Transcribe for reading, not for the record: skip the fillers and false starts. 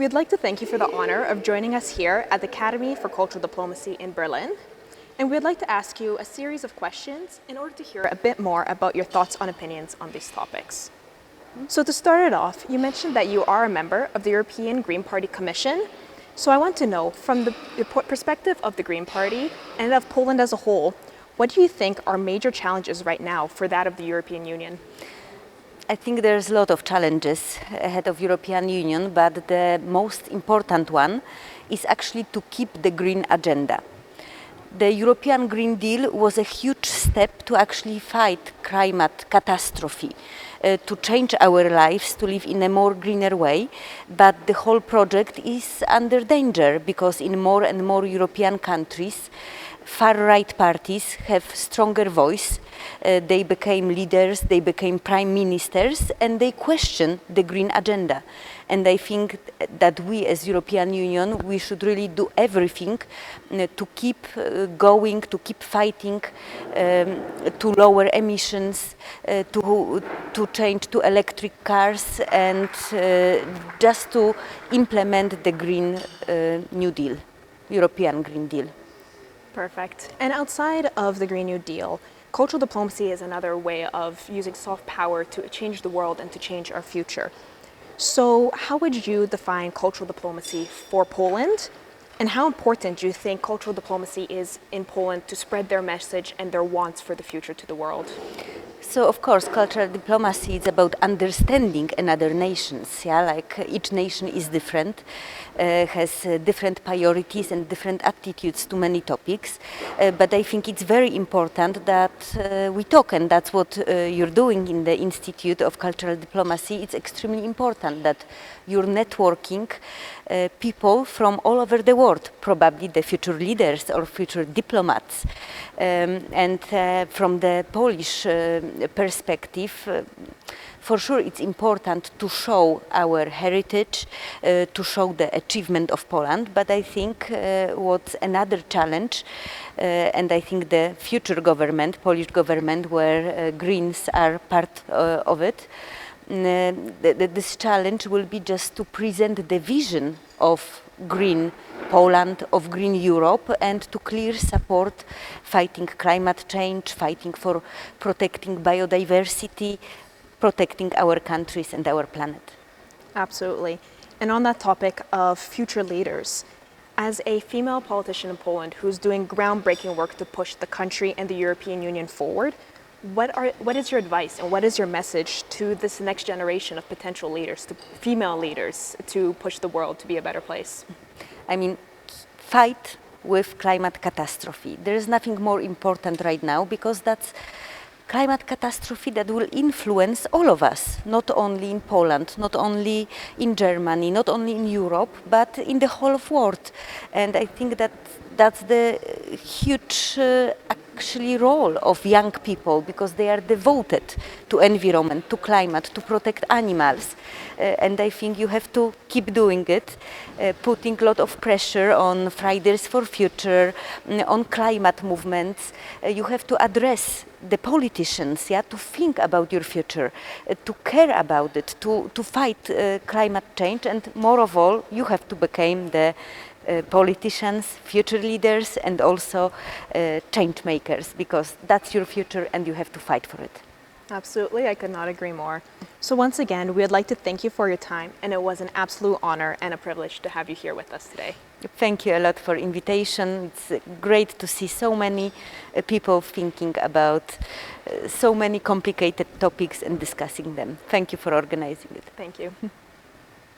We'd like to thank you for the honor of joining us here at the Academy for Cultural Diplomacy in Berlin. And we'd like to ask you a series of questions in order to hear a bit more about your thoughts and opinions on these topics. So to start it off, you mentioned that you are a member of the European Green Party Commission. So I want to know, from the perspective of the Green Party and of Poland as a whole, what do you think are major challenges right now for that of the European Union? I think there's a lot of challenges ahead of European Union, but the most important one is actually to keep the green agenda. The European Green Deal was a huge step to actually fight climate catastrophe, to change our lives, to live in a more greener way, but the whole project is under danger because in more and more European countries, far-right parties have stronger voice. They became leaders, they became prime ministers, and they question the green agenda. And I think that we as European Union, we should really do everything to keep going, to keep fighting, to lower emissions, to change to electric cars, and just to implement the Green New Deal, European Green Deal. Perfect. And outside of the Green New Deal, cultural diplomacy is another way of using soft power to change the world and to change our future. So how would you define cultural diplomacy for Poland? And how important do you think cultural diplomacy is in Poland to spread their message and their wants for the future to the world? So, of course, cultural diplomacy is about understanding another nations. Yeah, like each nation is different, has different priorities and different attitudes to many topics. But I think it's very important that we talk, and that's what you're doing in the Institute of Cultural Diplomacy. It's extremely important that you're networking people from all over the world, probably the future leaders or future diplomats. And from the Polish perspective, for sure it's important to show our heritage, to show the achievement of Poland, but I think what's another challenge, and I think the future government, Polish government, where Greens are part of it, this challenge will be just to present the vision of green Poland, of green Europe, and to clear support fighting climate change, fighting for protecting biodiversity, protecting our countries and our planet. Absolutely. And on that topic of future leaders, as a female politician in Poland who's doing groundbreaking work to push the country and the European Union forward, what is your advice and what is your message to this next generation of potential leaders, to female leaders, to push the world to be a better place? I mean, fight with climate catastrophe. There is nothing more important right now because that's climate catastrophe that will influence all of us, not only in Poland, not only in Germany, not only in Europe, but in the whole of world. And I think that that's the huge actually role of young people, because they are devoted to environment, to climate, to protect animals. And I think you have to keep doing it, putting a lot of pressure on Fridays for Future, on climate movements. You have to address the politicians, yeah, to think about your future, to care about it, to fight climate change, and more of all, you have to become the politicians, future leaders, and also change makers, because that's your future and you have to fight for it. Absolutely, I could not agree more. So once again, we would like to thank you for your time, and it was an absolute honor and a privilege to have you here with us today. Thank you a lot for invitation. It's great to see so many people thinking about so many complicated topics and discussing them. Thank you for organizing it. Thank you.